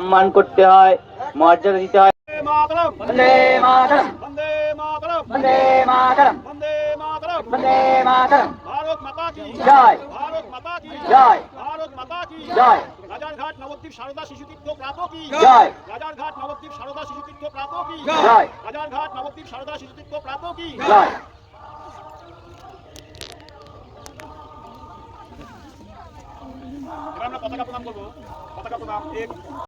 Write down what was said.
সম্মান করতে হয়, মর্যাদা দিতে হয়। বন্দে মাতরম, বন্দে মাতরম, বন্দে মাতরম, বন্দে মাতরম, বন্দে মাতরম। ভারত মাতা কি জয়, ভারত মাতা কি জয়, ভারত মাতা কি জয়, রাজারঘাট নবদ্বীপ সারদা শিশুতীর্থ প্রাত কি জয়, রাজারঘাট নবদ্বীপ সারদা শিশুতীর্থ প্রাত কি জয়, রাজারঘাট নবদ্বীপ সারদা শিশুতীর্থ প্রাত কি জয়। এবার আমরা পতাকা প্রদান করবো। পতাকা প্রদান এক